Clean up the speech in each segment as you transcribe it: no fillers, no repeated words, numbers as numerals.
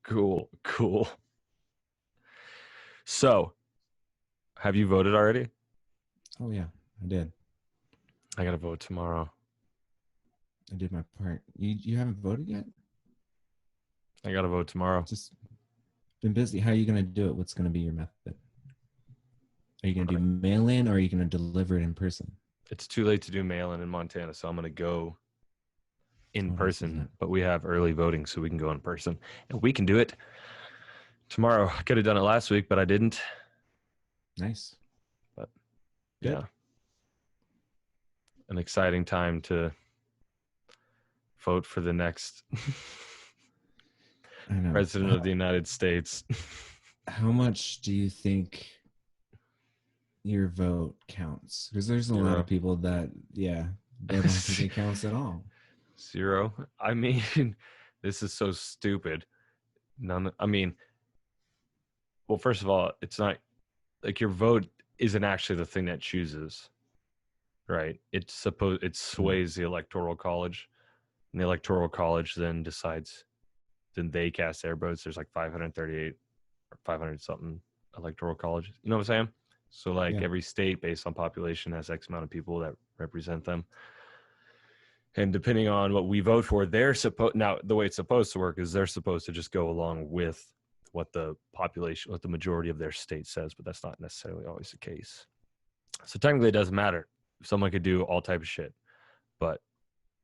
Cool. So, have you voted already? Oh yeah, I did. I gotta vote tomorrow. I did my part. You haven't voted yet? I gotta vote tomorrow. Just been busy. How are you gonna do it? What's gonna be your method? Are you gonna do mail in or are you gonna deliver it in person? It's too late to do mail-in Montana, so I'm gonna go in Oh, nice, isn't person. it? But we have early voting, so we can go in person, and we can do it tomorrow. I could have done it last week, but I didn't. Nice. But Good. yeah, an exciting time to vote for the next I know. president of the United States. How much do you think your vote counts? Because there's a lot 0. of people that, they don't think it counts at all. 0. I mean, this is so stupid. Well, first of all, it's not like your vote isn't actually the thing that chooses, right? It sways the electoral college, and the electoral college then decides. Then they cast their votes. There's like 538 or 500 something electoral colleges. You know what I'm saying? So like every state based on population has X amount of people that represent them. And depending on what we vote for, now the way it's supposed to work is they're supposed to just go along with what the population, what the majority of their state says, but that's not necessarily always the case. So technically it doesn't matter. Someone could do all type of shit, but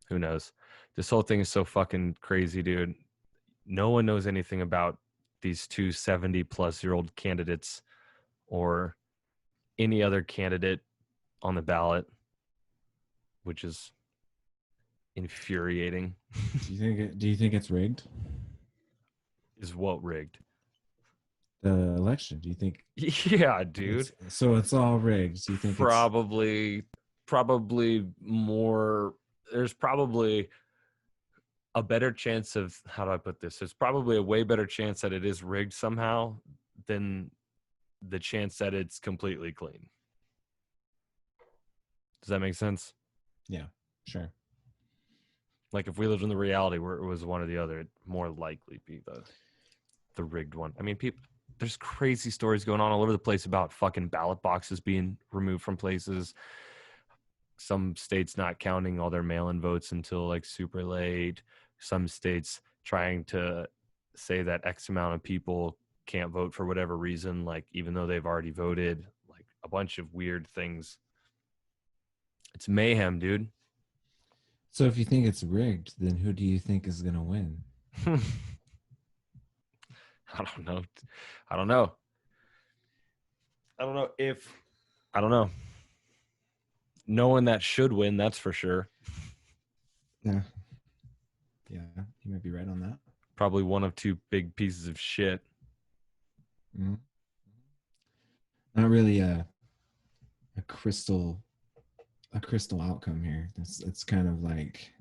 who knows? This whole thing is so fucking crazy, dude. No one knows anything about these two 70-plus-year-old candidates or any other candidate on the ballot, which is infuriating. Do you think it's rigged? Is what rigged? The election. Do you think? Yeah, dude. So it's all rigged. Do you think probably more? There's probably a better chance of, how do I put this? There's probably a way better chance that it is rigged somehow than the chance that it's completely clean. Does that make sense? Yeah, sure. Like if we lived in the reality where it was one or the other, it'd more likely be the rigged one. I mean, there's crazy stories going on all over the place about fucking ballot boxes being removed from places. Some states not counting all their mail-in votes until like super late. Some states trying to say that X amount of people can't vote for whatever reason, like even though they've already voted, like a bunch of weird things. It's mayhem, dude. So if you think it's rigged, then who do you think is going to win? I don't know. No one that should win, that's for sure. Yeah, you might be right on that. Probably one of two big pieces of shit. Mm-hmm. Not really a crystal outcome here. It's kind of like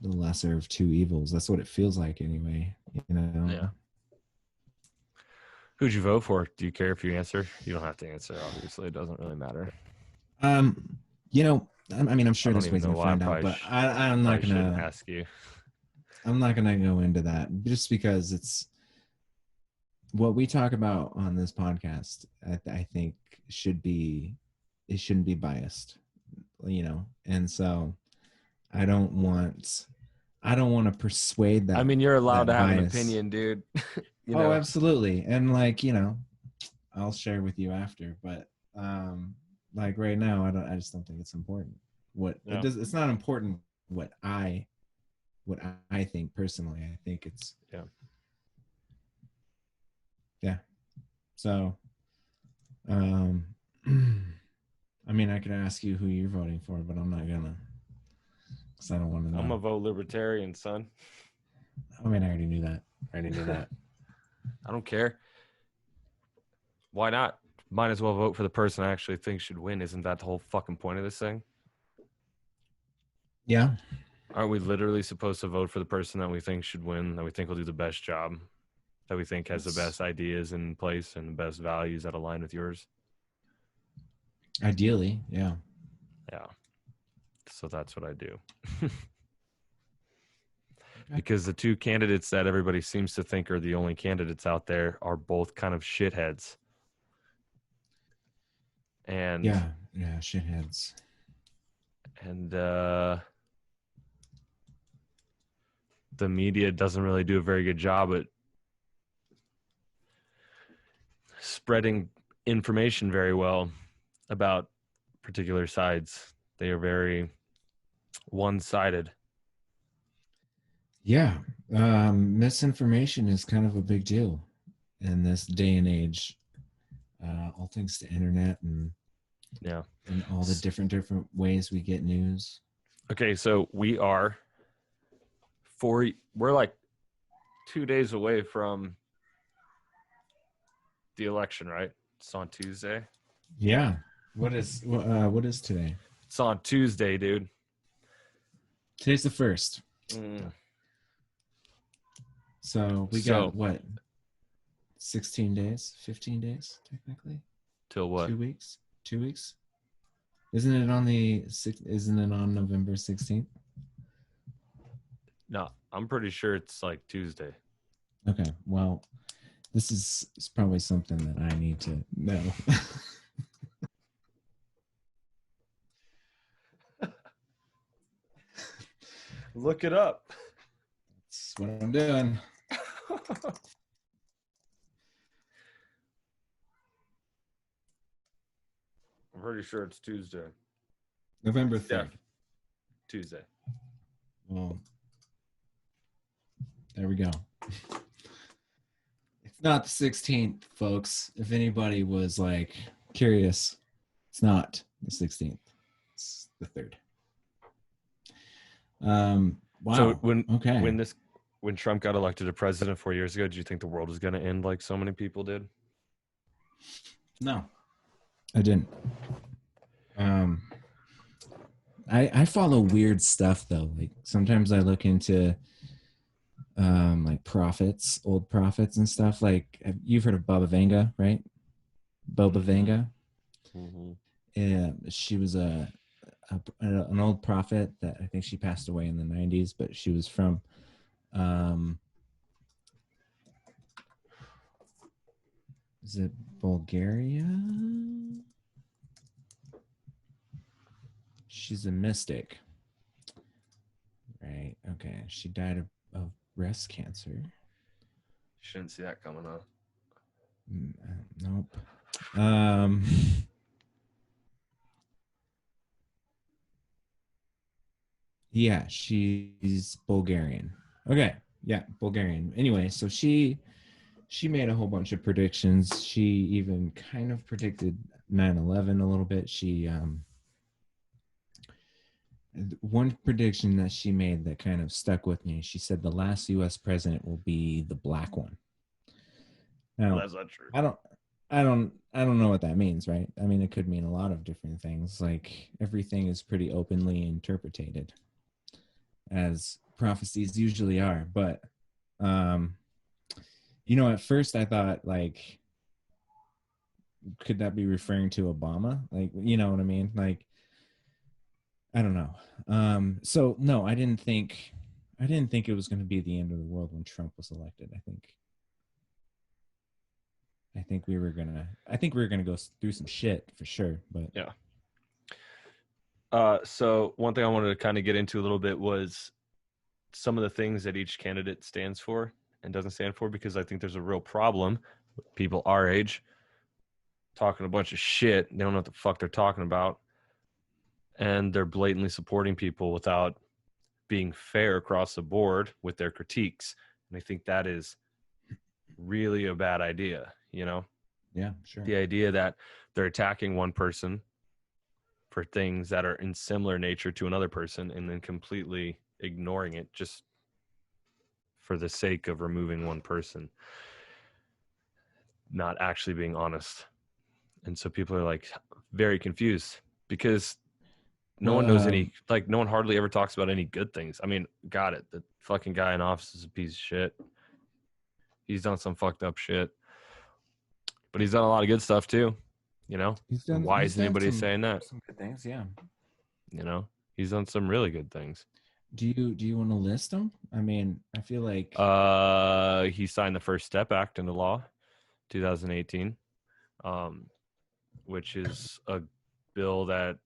the lesser of two evils. That's what it feels like anyway. Yeah. Who'd you vote for? Do you care if you answer? You don't have to answer, obviously. It doesn't really matter. I mean, I'm sure there's ways to find out, but I'm not gonna ask you. I'm not gonna go into that just because it's what we talk about on this podcast. I think shouldn't be biased, and so I don't want to persuade that. I mean, you're allowed to have an opinion, dude. Absolutely. And I'll share with you after, but like right now, I just don't think it's important. It's not important what I think personally. I think it's So I mean, I could ask you who you're voting for, but I'm not gonna, because I don't want to know. I'm gonna vote libertarian, son. I mean, I already knew that. I don't care. Why not? Might as well vote for the person I actually think should win. Isn't that the whole fucking point of this thing? Yeah. Aren't we literally supposed to vote for the person that we think should win, that we think will do the best job, that we think has the best ideas in place and the best values that align with yours? Ideally, yeah. Yeah. So that's what I do. because the two candidates that everybody seems to think are the only candidates out there are both kind of shitheads. And yeah, shitheads. And the media doesn't really do a very good job at spreading information very well about particular sides. They are very one-sided. Yeah, misinformation is kind of a big deal in this day and age. All thanks to internet and all the different ways we get news. Okay, so we're like 2 days away from the election, right? It's on Tuesday. Yeah. What is today? It's on Tuesday, dude. Today's the 1st. So we got what? 16 days, 15 days, technically. Till what? 2 weeks. 2 weeks. Isn't it on November 16th? No, I'm pretty sure it's like Tuesday. Okay. Well, this is probably something that I need to know. Look it up. That's what I'm doing. I'm pretty sure it's Tuesday. November 3rd. Yeah. Tuesday. Well, there we go. It's not the 16th, folks. If anybody was like curious, it's not the 16th. It's the 3rd. Wow. So when Trump got elected to president 4 years ago, did you think the world was going to end like so many people did? No, I didn't. I follow weird stuff though. Like sometimes I look into like prophets, old prophets and stuff. Like you've heard of Baba Vanga, right? Baba Vanga. Mm-hmm. Yeah, she was an old prophet that I think she passed away in the 90s, but she was from is it Bulgaria? She's a mystic. Right. Okay. She died of breast cancer. Shouldn't see that coming up. Nope. Yeah, she's Bulgarian. Okay. Yeah, Bulgarian. Anyway, so she made a whole bunch of predictions. She even kind of predicted 9/11 a little bit. She one prediction that she made that kind of stuck with me. She said the last U.S. president will be the black one. Now, well, that's not true. I don't know what that means, right? I mean, it could mean a lot of different things. Like everything is pretty openly interpreted, as prophecies usually are. But at first I thought like, could that be referring to Obama? Like, you know what I mean? Like, I don't know. So no, I didn't think it was going to be the end of the world when Trump was elected. I think we were gonna go through some shit for sure. But yeah. So one thing I wanted to kind of get into a little bit was some of the things that each candidate stands for and doesn't stand for, because I think there's a real problem with people our age talking a bunch of shit. They don't know what the fuck they're talking about. And they're blatantly supporting people without being fair across the board with their critiques. And I think that is really a bad idea, you know? Yeah, sure. The idea that they're attacking one person for things that are in similar nature to another person and then completely ignoring it just for the sake of removing one person, not actually being honest. And so people are like very confused because no one knows any, like no one hardly ever talks about any good things. I mean, got it. The fucking guy in office is a piece of shit. He's done some fucked up shit, but he's done a lot of good stuff too. You know, why isn't anybody saying that? Some good things, yeah. You know, he's done some really good things. Do you want to list them? I mean, I feel like He signed the First Step Act into law, 2018, which is a bill that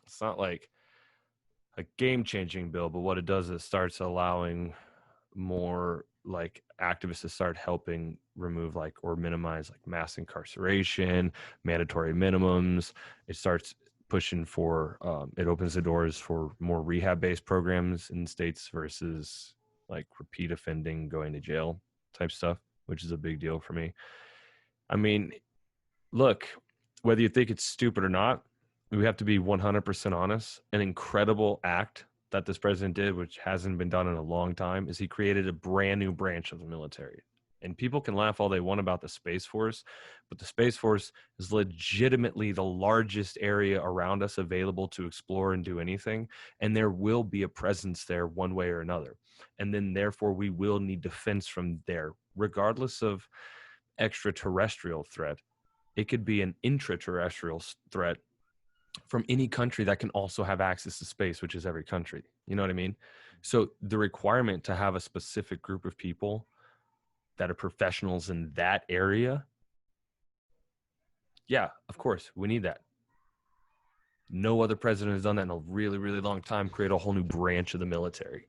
it's not like a game-changing bill, but what it does is it starts allowing more like activists to start helping remove like or minimize like mass incarceration, mandatory minimums. It starts pushing for it opens the doors for more rehab-based programs in states versus like repeat offending, going to jail type stuff, which is a big deal for me. I mean, look, whether you think it's stupid or not, we have to be 100% honest. An incredible act that this president did, which hasn't been done in a long time, is he created a brand new branch of the military. And people can laugh all they want about the Space Force, but the Space Force is legitimately the largest area around us available to explore and do anything. And there will be a presence there one way or another. And then therefore we will need defense from there, regardless of extraterrestrial threat. It could be an intraterrestrial threat from any country that can also have access to space, which is every country. You know what I mean? So the requirement to have a specific group of people that are professionals in that area, yeah, of course, we need that. No other president has done that in a really, really long time, create a whole new branch of the military.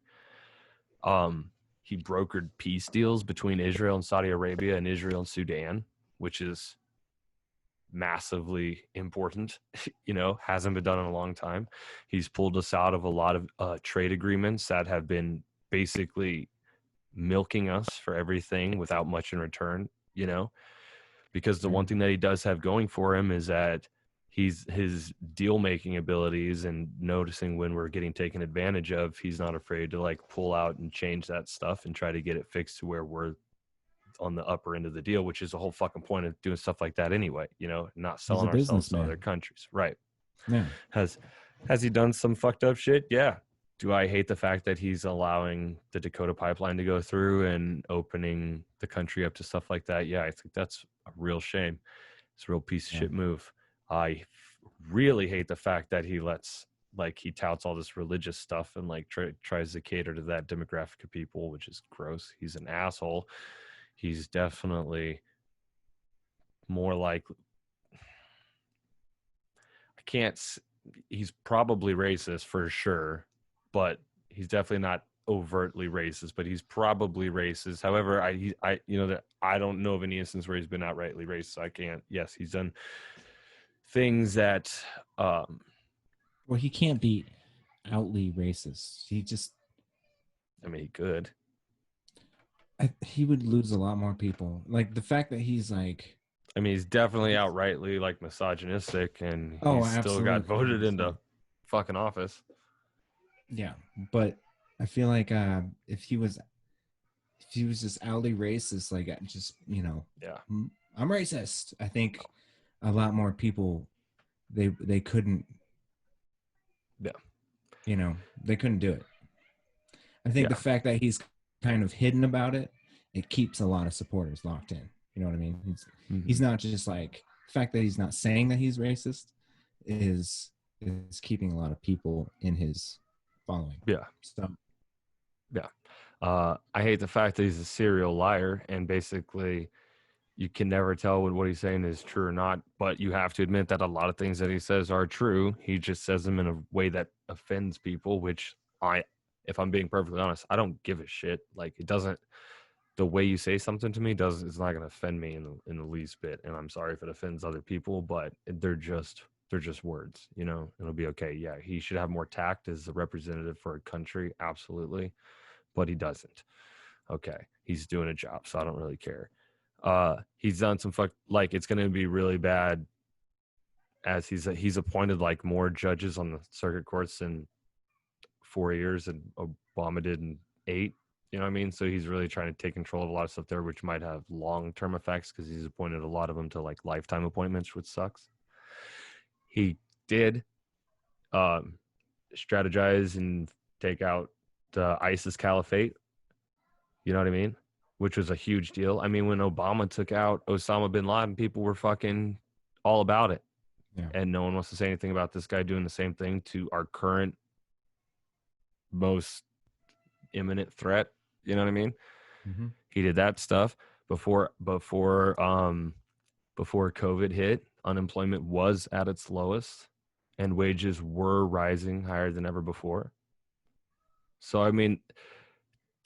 He brokered peace deals between Israel and Saudi Arabia and Israel and Sudan, which is massively important, hasn't been done in a long time. He's pulled us out of a lot of trade agreements that have been basically milking us for everything without much in return, because the one thing that he does have going for him is that his deal making abilities and noticing when we're getting taken advantage of. He's not afraid to like pull out and change that stuff and try to get it fixed to where we're on the upper end of the deal, which is the whole fucking point of doing stuff like that anyway, not he's selling a ourselves to businessman. other countries. Right. Yeah. Has he done some fucked up shit? Yeah. Do I hate the fact that he's allowing the Dakota pipeline to go through and opening the country up to stuff like that? Yeah, I think that's a real shame. It's a real piece of shit move. I really hate the fact that he touts all this religious stuff and like tries to cater to that demographic of people, which is gross. He's an asshole. He's definitely more like, he's probably racist for sure, but he's definitely not overtly racist, but he's probably racist. However, I don't know of any instance where he's been outrightly racist. I can't. Yes, he's done things that, well, he can't be outly racist. He could. he would lose a lot more people. Like the fact that he's like, he's definitely outrightly like misogynistic, and he's still got voted into fucking office. Yeah, but I feel like if he was just outly racist, like just yeah, I'm racist, I think a lot more people they couldn't, they couldn't do it. I think the fact that he's kind of hidden about it, it keeps a lot of supporters locked in. You know what I mean? He's not just like, the fact that he's not saying that he's racist is keeping a lot of people in his following. Yeah. So yeah. I hate the fact that he's a serial liar, and basically you can never tell what he's saying is true or not, but you have to admit that a lot of things that he says are true. He just says them in a way that offends people, which if I'm being perfectly honest, I don't give a shit. Like, it doesn't, the way you say something to me it's not going to offend me in the least bit. And I'm sorry if it offends other people, but they're just words, it'll be okay. Yeah. He should have more tact as a representative for a country. Absolutely. But he doesn't. Okay. He's doing a job, so I don't really care. He's done some it's going to be really bad as he's appointed like more judges on the circuit courts in 4 years and Obama did in 8. You know what I mean? So he's really trying to take control of a lot of stuff there, which might have long-term effects because he's appointed a lot of them to like lifetime appointments, which sucks. He did strategize and take out the ISIS caliphate. You know what I mean? Which was a huge deal. I mean, when Obama took out Osama bin Laden, people were fucking all about it. Yeah. And no one wants to say anything about this guy doing the same thing to our current most imminent threat. You know what I mean? Mm-hmm. He did that stuff before COVID hit. Unemployment was at its lowest, and wages were rising higher than ever before. So I mean,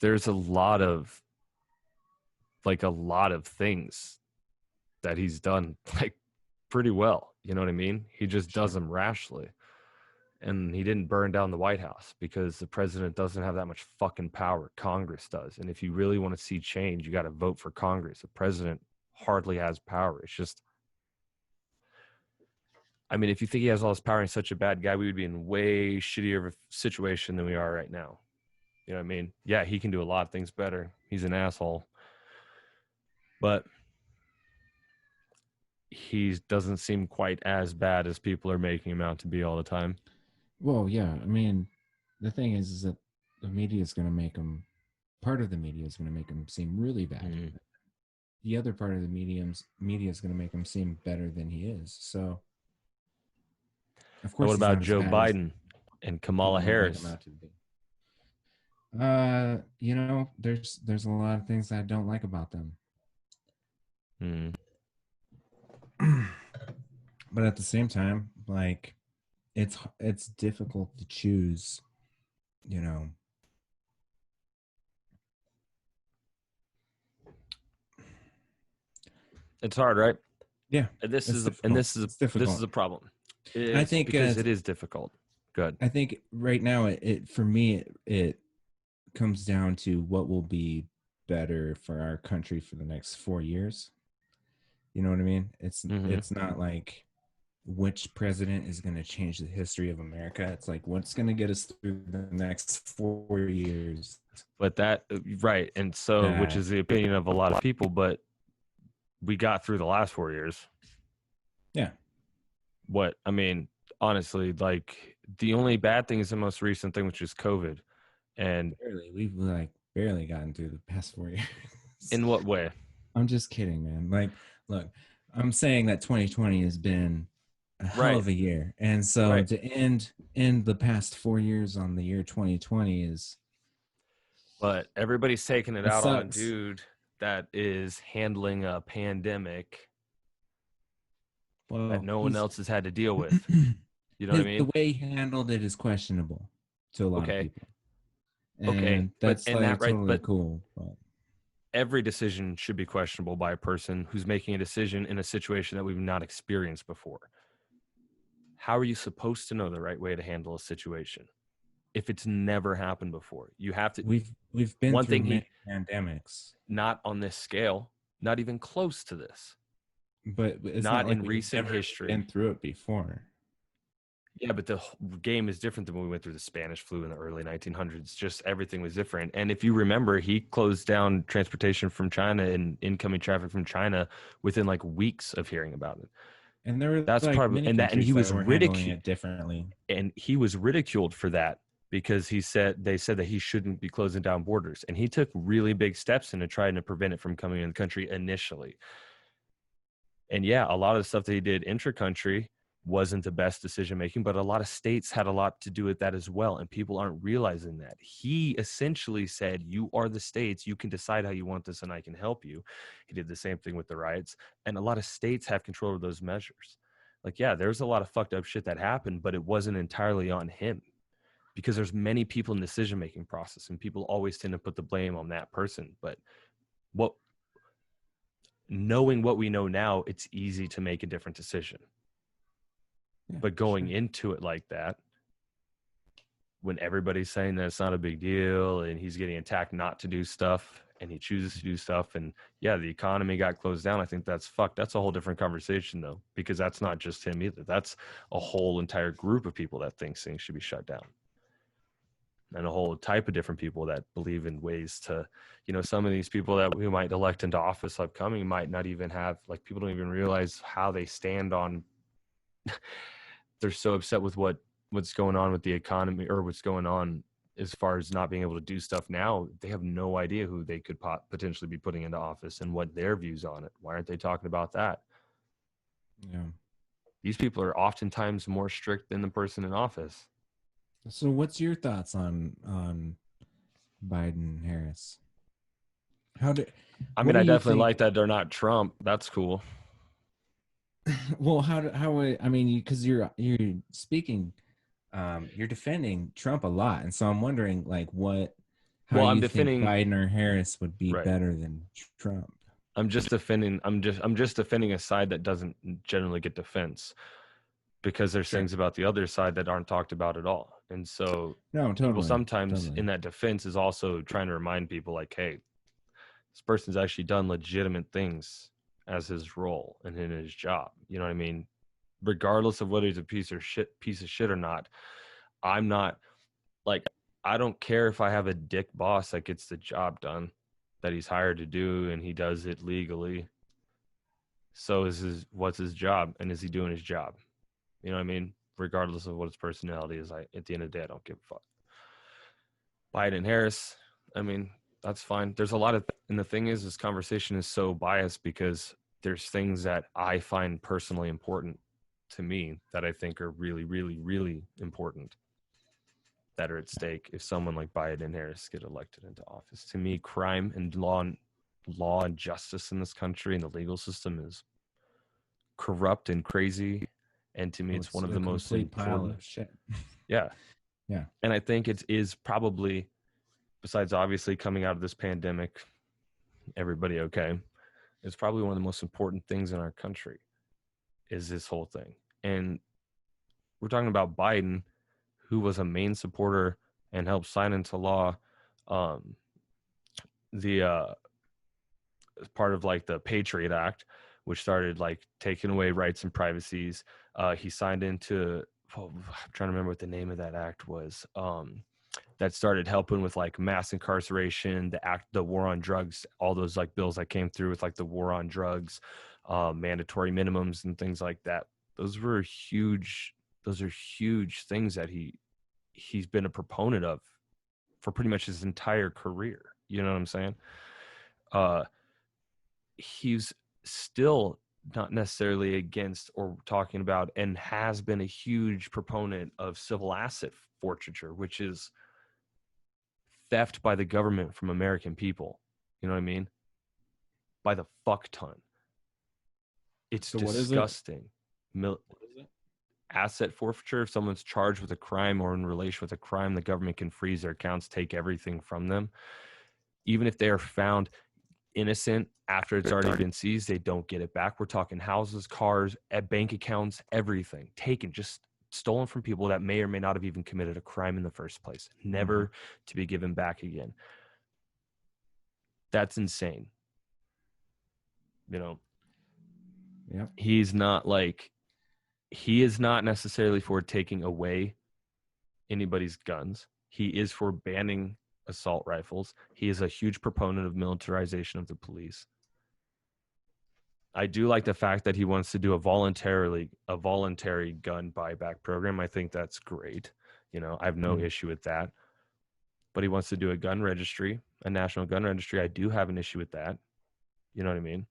there's a lot of things that he's done like pretty well. You know what I mean? He just does them rashly. And he didn't burn down the White House because the president doesn't have that much fucking power. Congress does. And if you really want to see change, you got to vote for Congress. The president hardly has power. It's just, I mean, if you think he has all this power and he's such a bad guy, we would be in way shittier of a situation than we are right now. You know what I mean? Yeah, he can do a lot of things better. He's an asshole. But he doesn't seem quite as bad as people are making him out to be all the time. Well, yeah. I mean, the thing is that the media is going to make him, part of the media is going to make him seem really bad. Mm-hmm. The other part of the media is going to make him seem better than he is. So, of course, What about Joe Biden and Kamala Harris? You know, there's a lot of things I don't like about them. Mm. But at the same time, like, it's difficult to choose, you know. It's hard, right? Yeah. This is a problem. I think because it is difficult. Good. I think right now it for me it comes down to what will be better for our country for the next 4 years. You know what I mean? It's not like which president is going to change the history of America. It's like what's going to get us through the next 4 years. But that right, and so which is the opinion of a lot of people, but we got through the last 4 years. Yeah. What I mean, honestly, like the only bad thing is the most recent thing, which is COVID. And we've barely gotten through the past 4 years. In what way? I'm just kidding, man. Like, look, I'm saying that 2020 has been a hell of a year. And so to end the past 4 years on the year 2020 is. But everybody's taking it out on a dude that is handling a pandemic that no one else has had to deal with. You know what I mean? The way he handled it is questionable to a lot of people. And that's cool. But every decision should be questionable by a person who's making a decision in a situation that we've not experienced before. How are you supposed to know the right way to handle a situation if it's never happened before? You have to. We've been through many pandemics, not on this scale, not even close to this. But it's not like in recent history. Been through it before. Yeah, but the game is different than when we went through the Spanish flu in the early 1900s. Just everything was different. And if you remember, he closed down transportation from China and incoming traffic from China within like weeks of hearing about it. And there were he was ridiculed differently. And he was ridiculed for that because they said that he shouldn't be closing down borders. And he took really big steps into trying to prevent it from coming in the country initially. And yeah, a lot of the stuff that he did intra-country wasn't the best decision making, but a lot of states had a lot to do with that as well. And people aren't realizing that. He essentially said, you are the states, you can decide how you want this and I can help you. He did the same thing with the riots. And a lot of states have control of those measures. Like, yeah, there's a lot of fucked up shit that happened, but it wasn't entirely on him because there's many people in the decision making process and people always tend to put the blame on that person. But knowing what we know now, it's easy to make a different decision. Yeah, but going into it like that, when everybody's saying that it's not a big deal and he's getting attacked not to do stuff and he chooses to do stuff, and yeah, the economy got closed down, I think that's fucked. That's a whole different conversation though, because that's not just him either. That's a whole entire group of people that thinks things should be shut down. And a whole type of different people that believe in ways to, some of these people that we might elect into office upcoming might not even have, like, people don't even realize how they stand on. They're so upset with what's going on with the economy or what's going on as far as not being able to do stuff now. They have no idea who they could potentially be putting into office and what their views on it. Why aren't they talking about that? Yeah. These people are oftentimes more strict than the person in office. So what's your thoughts on Biden Harris? How do I what mean, do I you definitely think? like that they're not Trump. That's cool. Well, I mean, because you're speaking, you're defending Trump a lot, and so I'm wondering, like, how Well, I'm you think defending, Biden or Harris would be right. better than Trump? I'm just defending a side that doesn't generally get defense, because there's Sure. things about the other side that aren't talked about at all. And so No, people totally, sometimes totally. in that defense is also trying to remind people like, hey, this person's actually done legitimate things as his role and in his job. You know what I mean? Regardless of whether he's a piece of shit or not, I'm not like, I don't care if I have a dick boss that gets the job done that he's hired to do and he does it legally. So what's his job, and is he doing his job? You know what I mean? Regardless of what his personality is, at the end of the day, I don't give a fuck. Biden Harris, I mean, that's fine. There's a lot of, and the thing is, this conversation is so biased because there's things that I find personally important to me that I think are really, really, really important that are at stake if someone like Biden and Harris get elected into office. To me, crime and law and justice in this country and the legal system is corrupt and crazy. And to me, Well, it's one it's of a the most complete pile important. of shit. Yeah. Yeah. And I think it is probably, besides obviously coming out of this pandemic, everybody okay, it's probably one of the most important things in our country is this whole thing. And we're talking about Biden, who was a main supporter and helped sign into law um, the part of like the Patriot Act, which started like taking away rights and privacies. He signed into, I'm trying to remember what the name of that act was. That started helping with like mass incarceration, the war on drugs, all those like bills that came through with like the war on drugs, mandatory minimums and things like that. Those were huge. Those are huge things that he's been a proponent of for pretty much his entire career. You know what I'm saying? Uh, he's still not necessarily against or talking about, and has been a huge proponent of civil asset forfeiture, which is theft by the government from American people. You know what I mean? By the fuck ton. It's So what is it? disgusting. What is it? Asset forfeiture, if someone's charged with a crime or in relation with a crime, the government can freeze their accounts, take everything from them. Even if they are found innocent after it's already been seized, they don't get it back. We're talking houses, cars, bank accounts, everything taken, just stolen from people that may or may not have even committed a crime in the first place, never to be given back again. That's insane. You know, Yep. he is not necessarily for taking away anybody's guns. He is for banning assault rifles. He is a huge proponent of militarization of the police. I do like the fact that he wants to do a voluntary gun buyback program. I think that's great. You know, I have no issue with that. But he wants to do a gun registry, a national gun registry. I do have an issue with that. You know what I mean?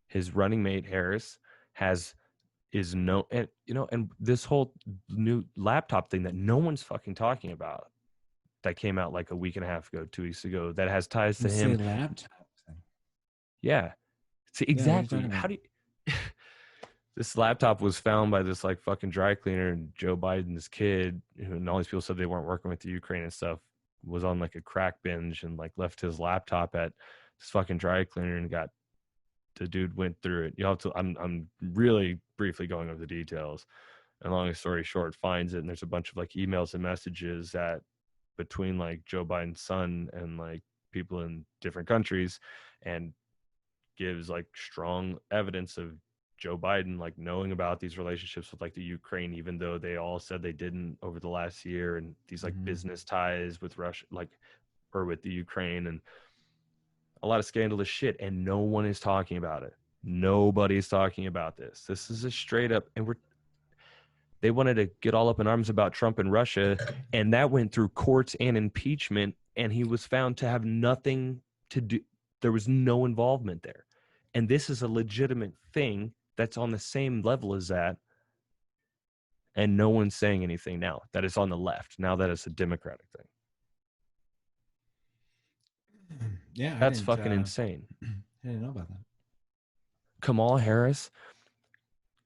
His running mate Harris and this whole new laptop thing that no one's fucking talking about, that came out like a week and a half ago, 2 weeks ago, that has ties You to him. say laptop thing. Yeah. See, Yeah, what are you exactly. talking How about? do you this laptop was found by this like fucking dry cleaner, and Joe Biden's kid, and all these people said they weren't working with the Ukraine and stuff, was on like a crack binge and like left his laptop at this fucking dry cleaner, and the dude went through it. You have to, I'm really briefly going over the details. And long story short, finds it, and there's a bunch of like emails and messages that between like Joe Biden's son and like people in different countries, and gives like strong evidence of Joe Biden like knowing about these relationships with like the Ukraine, even though they all said they didn't over the last year, and these like business ties with Russia, like, or with the Ukraine, and a lot of scandalous shit, and no one is talking about it. Nobody's talking about this. This is a straight up, and they wanted to get all up in arms about Trump and Russia, and that went through courts and impeachment, and he was found to have nothing to do. There was no involvement there. And this is a legitimate thing that's on the same level as that. And no one's saying anything now that it's on the left, now that it's a Democratic thing. Yeah, That's fucking insane. I didn't know about that. Kamala Harris,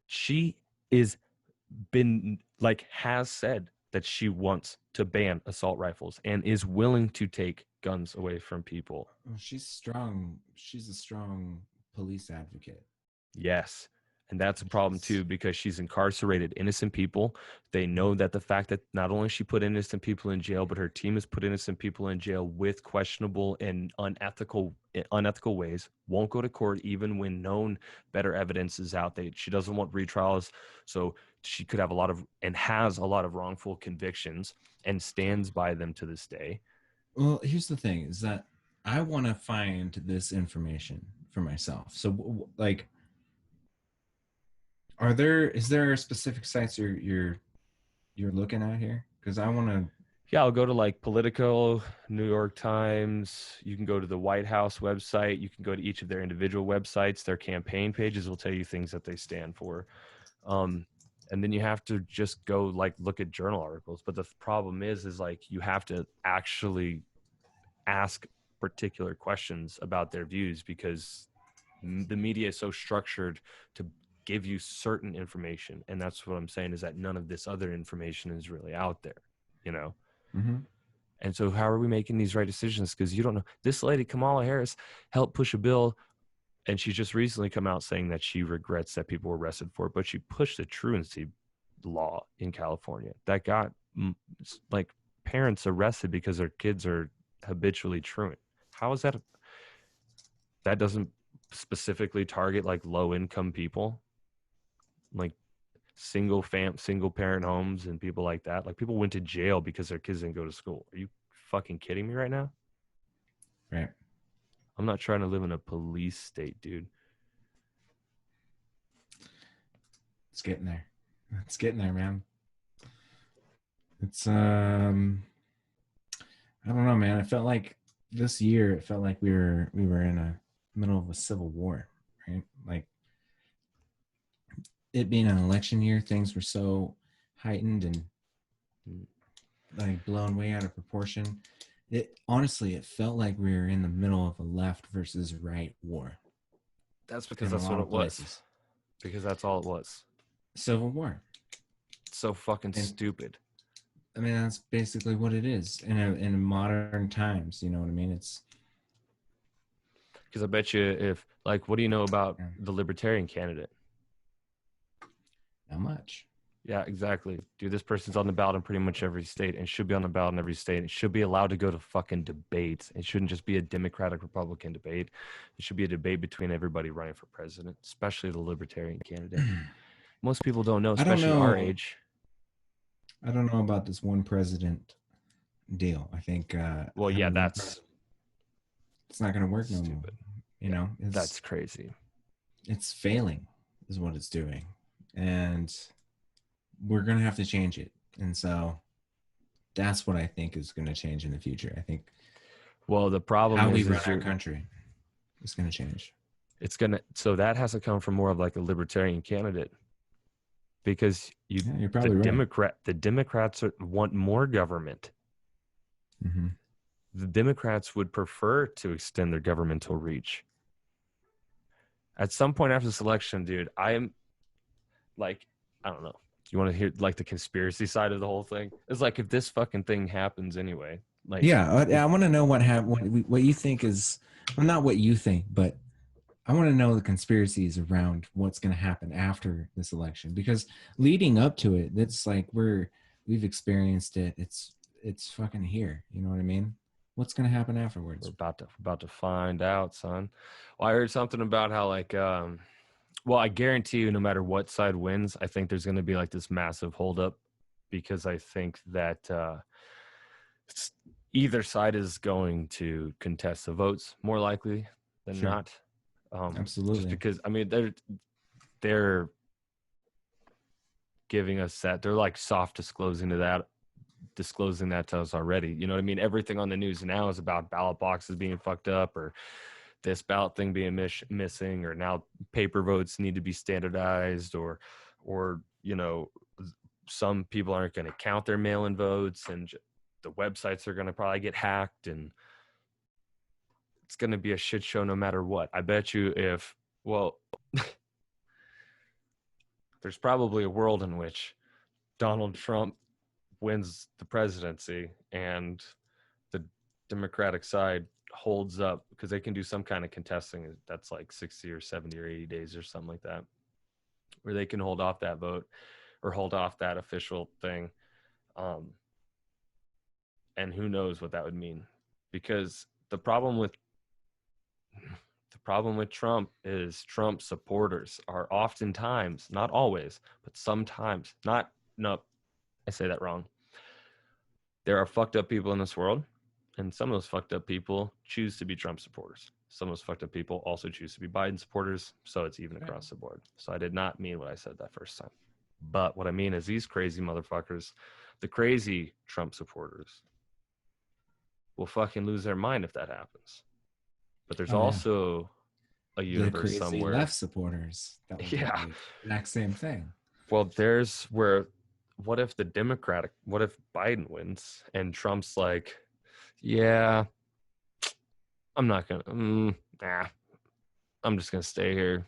she has said that she wants to ban assault rifles and is willing to take guns away from people. Well, she's strong. She's a strong police advocate. Yes. And that's a problem too, because she's incarcerated innocent people. They know that the fact that not only she put innocent people in jail, but her team has put innocent people in jail with questionable and unethical ways, won't go to court even when known better evidence is out. She doesn't want retrials. So she could have has a lot of wrongful convictions and stands by them to this day. Well, here's the thing is that I want to find this information for myself. So like, is there specific sites you're looking at here? Because I want to. Yeah, I'll go to like Politico, New York Times. You can go to the White House website. You can go to each of their individual websites. Their campaign pages will tell you things that they stand for. And then you have to just go like look at journal articles. But the problem is like you have to actually ask particular questions about their views, because the media is so structured to give you certain information. And that's what I'm saying, is that none of this other information is really out there, you know? Mm-hmm. And so how are we making these right decisions? Because you don't know. This lady, Kamala Harris, helped push a bill, and she's just recently come out saying that she regrets that people were arrested for it, but she pushed the truancy law in California that got like parents arrested because their kids are habitually truant. How is that? That doesn't specifically target like low income people, like single parent homes and people like that. Like people went to jail because their kids didn't go to school. Are you fucking kidding me right now? Right. I'm not trying to live in a police state, dude. It's getting there. It's getting there, man. It's I don't know, man. I felt like this year, it felt like we were in a middle of a civil war, right? Like it being an election year, things were so heightened and like blown way out of proportion. It felt like we were in the middle of a left versus right war. That's because that's what it was. Because that's all it was. Civil war. So fucking stupid. I mean, that's basically what it is in modern times. You know what I mean? It's because I bet you if like, what do you know about the Libertarian candidate? Not much. Yeah, exactly. Dude, this person's on the ballot in pretty much every state and should be on the ballot in every state. It should be allowed to go to fucking debates. It shouldn't just be a Democratic Republican debate. It should be a debate between everybody running for president, especially the Libertarian candidate. Most people don't know, especially our age. I don't know about this one president deal. I think well, yeah, it's not going to work no more. You know, that's crazy. It's failing is what it's doing. And we're going to have to change it. And so that's what I think is going to change in the future. I think the problem how we run our country is going to change. So that has to come from more of like a libertarian candidate, because you're probably right. The Democrats want more government. Mm-hmm. The Democrats would prefer to extend their governmental reach. At some point after this election, dude, I am like, I don't know. You want to hear like the conspiracy side of the whole thing? It's like if this fucking thing happens anyway. Like, I want to know what you think is, well, not what you think, but I want to know the conspiracies around what's going to happen after this election, because leading up to it, it's like we've experienced it. It's fucking here. You know what I mean? What's going to happen afterwards? We're about to find out, son. Well, I heard something about how like, well, I guarantee you, no matter what side wins, I think there's going to be like this massive holdup, because I think that either side is going to contest the votes more likely than not. Absolutely. Just because, I mean, they're giving us that. They're like soft disclosing that to us already. You know what I mean? Everything on the news now is about ballot boxes being fucked up, or this ballot thing being missing, or now paper votes need to be standardized, or you know, some people aren't going to count their mail-in votes, and the websites are going to probably get hacked, and it's going to be a shit show no matter what. I bet you there's probably a world in which Donald Trump wins the presidency and the Democratic side holds up, because they can do some kind of contesting that's like 60 or 70 or 80 days or something like that, where they can hold off that vote or hold off that official thing. And who knows what that would mean, because the problem with Trump is Trump supporters are oftentimes, not always, but sometimes, I say that wrong. There are fucked up people in this world, and some of those fucked up people choose to be Trump supporters. Some of those fucked up people also choose to be Biden supporters, so it's even across the board. So I did not mean what I said that first time. But what I mean is these crazy motherfuckers, the crazy Trump supporters, will fucking lose their mind if that happens. But there's also a universe somewhere. Left supporters. That would be the exact same thing. Well, there's where, what if Biden wins and Trump's like, yeah, I'm not gonna, I'm just gonna stay here.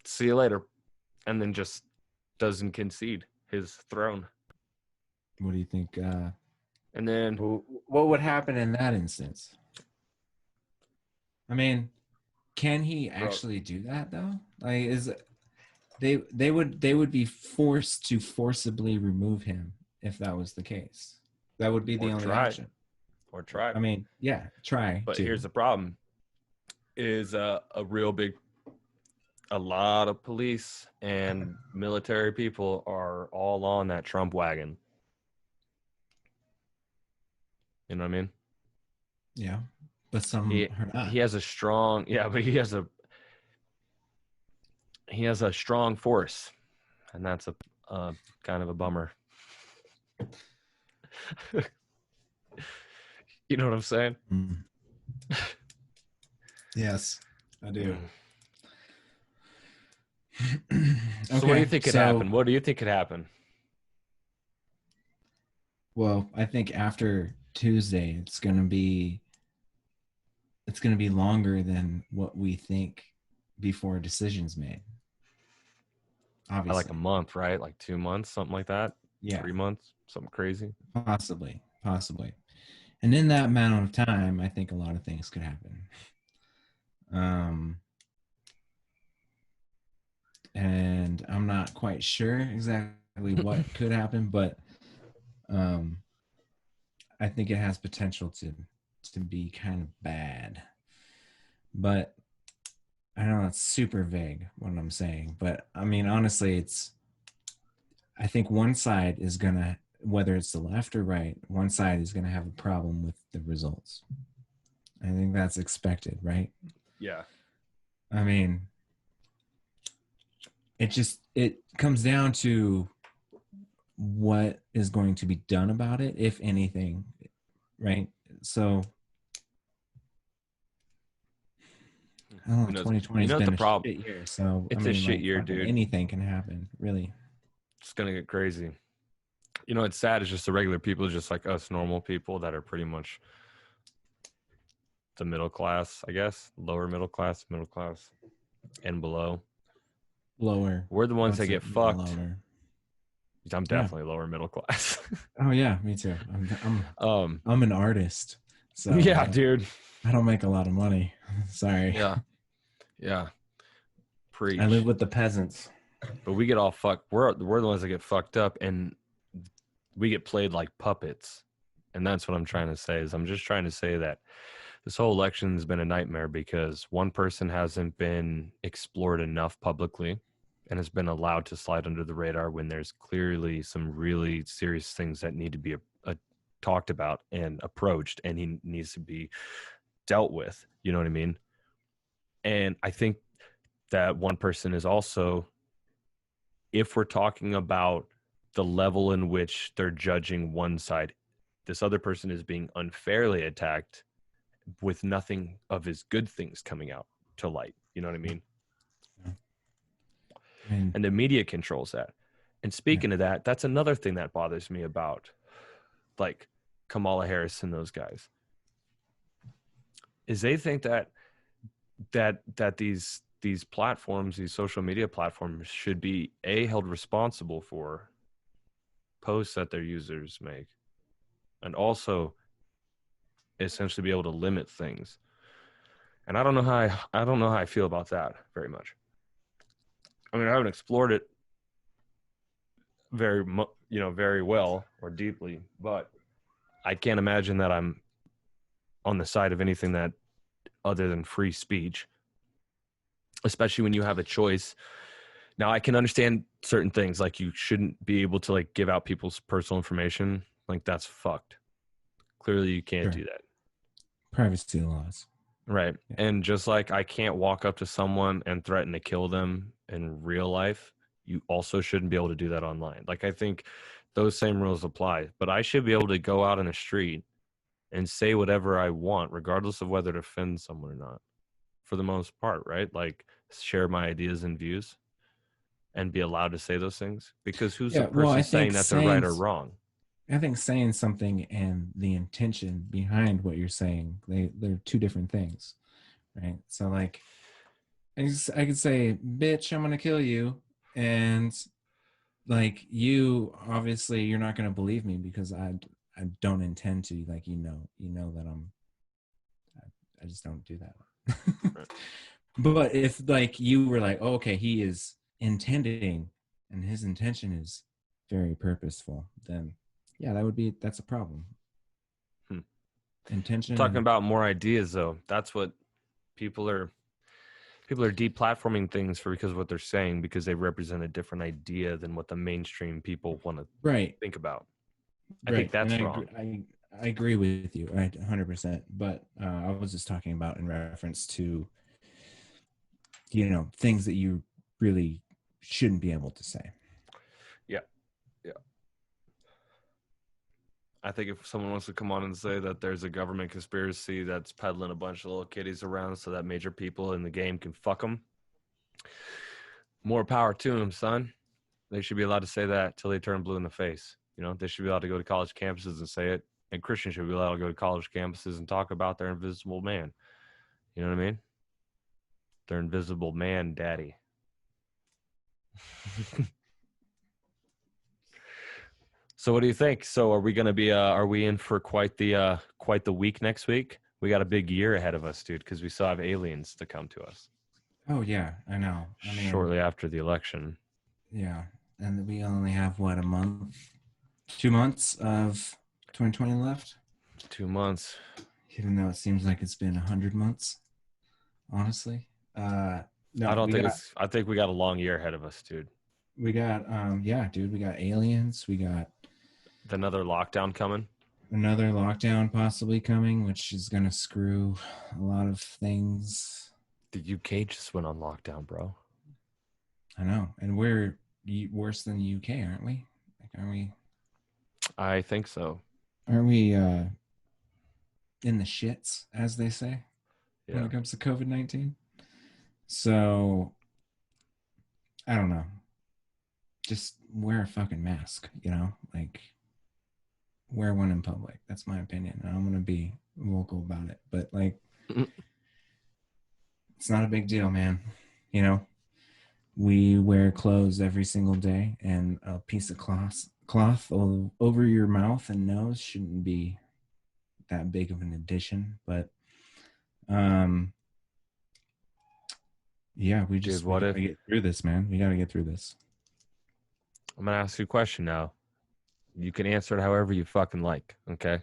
See you later. And then just doesn't concede his throne. What do you think? And then what would happen in that instance? I mean, can he actually do that though? Like, they would be forced to forcibly remove him if that was the case. That would be the only option. Or try. I mean, yeah, try. But here's the problem: is a lot of police and military people are all on that Trump wagon. You know what I mean? Yeah, but some are not. He has a strong, but he has a strong force, and that's a kind of a bummer. You know what I'm saying? Yes, I do. So what do you think could happen? What do you think could happen? Well, I think after Tuesday, it's gonna be longer than what we think before a decision's made. Obviously, Like a month, right? Like 2 months, something like that. Yeah, 3 months, something crazy. Possibly. And in that amount of time, I think a lot of things could happen. And I'm not quite sure exactly what could happen, but I think it has potential to be kind of bad. But I know it's super vague what I'm saying, but I mean, honestly, I think one side is gonna, whether it's the left or right, one side is gonna have a problem with the results. I think that's expected, right? Yeah. I mean, it comes down to what is going to be done about it, if anything, right? So I don't know, 2020 has been a shit year, so it's a shit year, dude. Anything can happen, really. It's gonna get crazy. You know, it's sad. It's just the regular people, just like us normal people that are pretty much the middle class, I guess, lower middle class, and below. Lower. We're the ones that get fucked. Lower. I'm definitely lower middle class. Oh yeah, me too. I'm an artist, so yeah, dude. I don't make a lot of money. Sorry. Yeah. Preach. I live with the peasants. But we get all fucked. We're the ones that get fucked up, and we get played like puppets. And that's what I'm trying to say. I'm just trying to say that this whole election has been a nightmare because one person hasn't been explored enough publicly and has been allowed to slide under the radar when there's clearly some really serious things that need to be talked about and approached, and he needs to be dealt with. You know what I mean? And I think that one person is also, if we're talking about the level in which they're judging one side, this other person is being unfairly attacked with nothing of his good things coming out to light. You know what I mean? And the media controls that. And speaking of that, that's another thing that bothers me about like Kamala Harris and those guys is they think that these platforms, these social media platforms should be held responsible for posts that their users make and also essentially be able to limit things. And I don't know how I feel about that very much. I mean, I haven't explored it very well or deeply, but I can't imagine that I'm on the side of anything that other than free speech, especially when you have a choice. Now, I can understand certain things, like you shouldn't be able to like give out people's personal information. Like that's fucked. Clearly, you can't do that. Privacy laws. Right. Yeah. And just like I can't walk up to someone and threaten to kill them in real life, you also shouldn't be able to do that online. Like I think those same rules apply, but I should be able to go out in the street and say whatever I want, regardless of whether to offend someone or not, for the most part, right? Like share my ideas and views and be allowed to say those things, because who's the person saying that they're right or wrong? I think saying something and the intention behind what you're saying, they're two different things, right? So like I could say, bitch, I'm gonna kill you, and like you obviously you're not gonna believe me because I don't intend to, like you know that I just don't do that. Right. But if like you were like, oh, okay, he is intending and his intention is very purposeful, then yeah, that's a problem. Intention. Talking about more ideas though, that's what people are deplatforming things for, because of what they're saying, because they represent a different idea than what the mainstream people want to think about. I think that's wrong. I agree with you 100%, but I was just talking about in reference to things that you really shouldn't be able to say. Yeah. I think if someone wants to come on and say that there's a government conspiracy that's peddling a bunch of little kiddies around so that major people in the game can fuck them, more power to them, son. They should be allowed to say that till they turn blue in the face. They should be allowed to go to college campuses and say it. And Christians should be allowed to go to college campuses and talk about their invisible man. You know what I mean? Their invisible man daddy. So what do you think? So are we going to be are we in for quite the week next week? We got a big year ahead of us, dude, because we still have aliens to come to us. Oh yeah, I know. Shortly after the election. Yeah. And we only have what, a month? 2 months of 2020 left? 2 months. Even though it seems like it's been 100 months, honestly. No, I think we got a long year ahead of us, dude. We got dude, we got aliens, we got another lockdown coming. Another lockdown possibly coming, which is gonna screw a lot of things. The UK just went on lockdown, bro. I know, and we're worse than the UK, aren't we? Like, aren't we? I think so. Aren't we in the shits, as they say, when it comes to COVID-19? So, I don't know. Just wear a fucking mask, like wear one in public. That's my opinion. I'm going to be vocal about it, but like, it's not a big deal, man. We wear clothes every single day, and a piece of cloth over your mouth and nose shouldn't be that big of an addition, but yeah, we gotta get through this, man. We gotta get through this. I'm gonna ask you a question now. You can answer it however you fucking like, okay?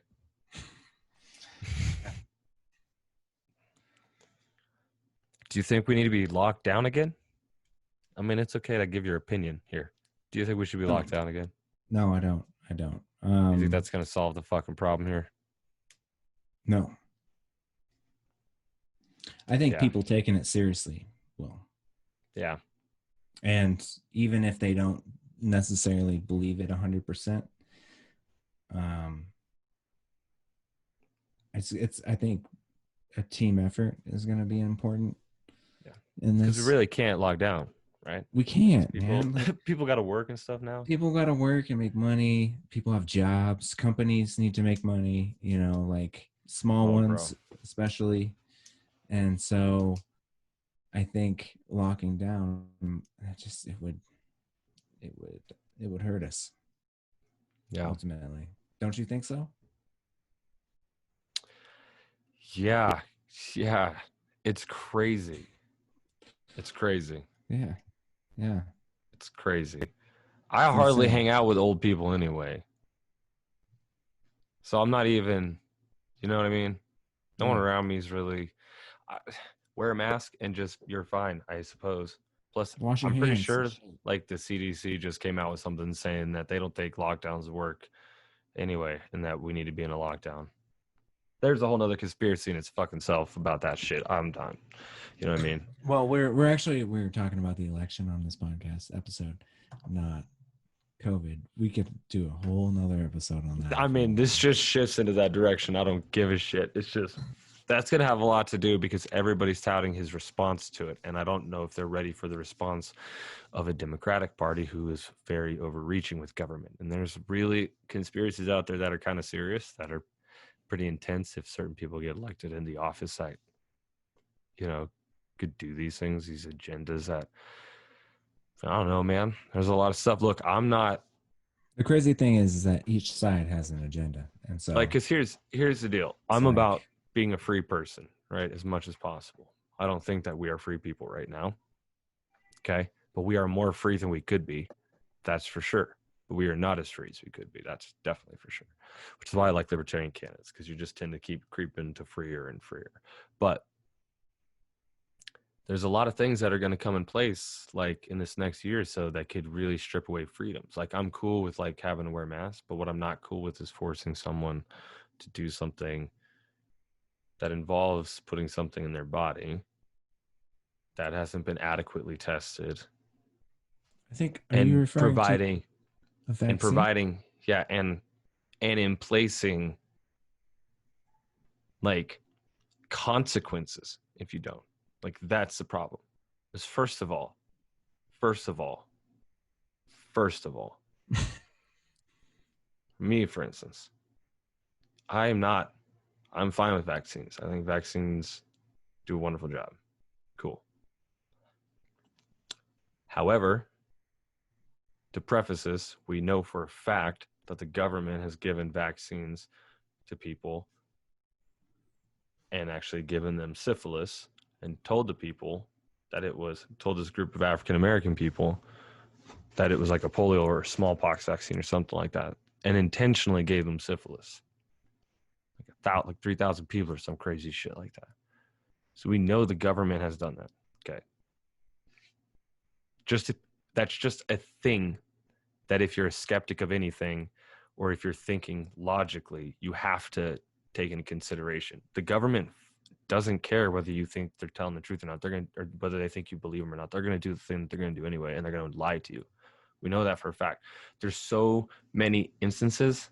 Do you think we need to be locked down again? I mean, it's okay to give your opinion here. Do you think we should be locked down again? No, I don't. You think that's gonna solve the fucking problem here? No. I think people taking it seriously will. Yeah. And even if they don't necessarily believe it 100%, it's I think a team effort is going to be important. Yeah. In this, because we really can't lock down, right? We can't, People man. Like, people got to work and stuff now. people got to work and make money. People have jobs. Companies need to make money, like small Oh, bro. ones, especially. And so I think locking down, it would, it would hurt us Yeah. ultimately. Don't you think so? Yeah. Yeah. It's crazy. It's crazy. Yeah. Yeah. It's crazy. I It's hardly insane. hang out with old people anyway. So I'm not even, you know what I mean? No one Yeah. around me is really I, wear a mask and just you're fine, I suppose. Plus, Wash your I'm pretty hands. sure like the CDC just came out with something saying that they don't think lockdowns work anyway, and that we need to be in a lockdown. There's a whole nother conspiracy in its fucking self about that shit. I'm done. You know what I mean? Well, we're talking about the election on this podcast episode, not COVID. We could do a whole nother episode on that. I If you mean, want. this just shifts into that direction. I don't give a shit. It's just that's going to have a lot to do because everybody's touting his response to it. And I don't know if they're ready for the response of a Democratic Party who is very overreaching with government. And there's really conspiracies out there that are kind of serious, that are pretty intense. If certain people get elected in the office, that, could do these things, these agendas that, I don't know, man. There's a lot of stuff. Look, I'm not The crazy thing is that each side has an agenda, and like, so because here's the deal. it's I'm about like, being a free person, right? As much as possible. I don't think that we are free people right now. Okay. But we are more free than we could be. That's for sure. But we are not as free as we could be. That's definitely for sure. Which is why I like libertarian candidates, because you just tend to keep creeping to freer and freer. But there's a lot of things that are going to come in place like in this next year or so that could really strip away freedoms. Like, I'm cool with like having to wear masks, but what I'm not cool with is forcing someone to do something that involves putting something in their body that hasn't been adequately tested I think, are you and referring to providing a vaccine? yeah, and in placing like consequences if you don't. Like, that's the problem. Is first of all me, for instance, I'm fine with vaccines. I think vaccines do a wonderful job. Cool. However, to preface this, we know for a fact that the government has given vaccines to people and actually given them syphilis and told told this group of African American people that it was like a polio or a smallpox vaccine or something like that, and intentionally gave them syphilis. Like 3,000 people or some crazy shit like that. So we know the government has done that. Okay. That's just a thing that if you're a skeptic of anything, or if you're thinking logically, you have to take into consideration. The government doesn't care whether you think they're telling the truth or not. Or whether they think you believe them or not. They're going to do the thing that they're going to do anyway, and they're going to lie to you. We know that for a fact. There's so many instances,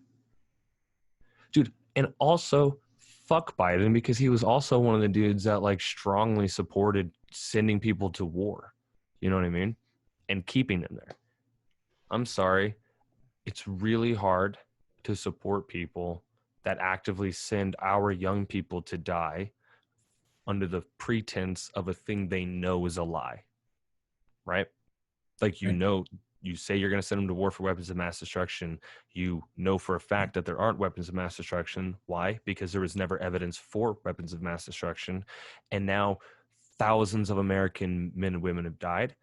dude. And also, fuck Biden, because he was also one of the dudes that like strongly supported sending people to war. You know what I mean? And keeping them there. I'm sorry. It's really hard to support people that actively send our young people to die under the pretense of a thing they know is a lie, right? Like, Right. You say you're going to send them to war for weapons of mass destruction. You know for a fact that there aren't weapons of mass destruction. Why? Because there was never evidence for weapons of mass destruction. And now thousands of American men and women have died,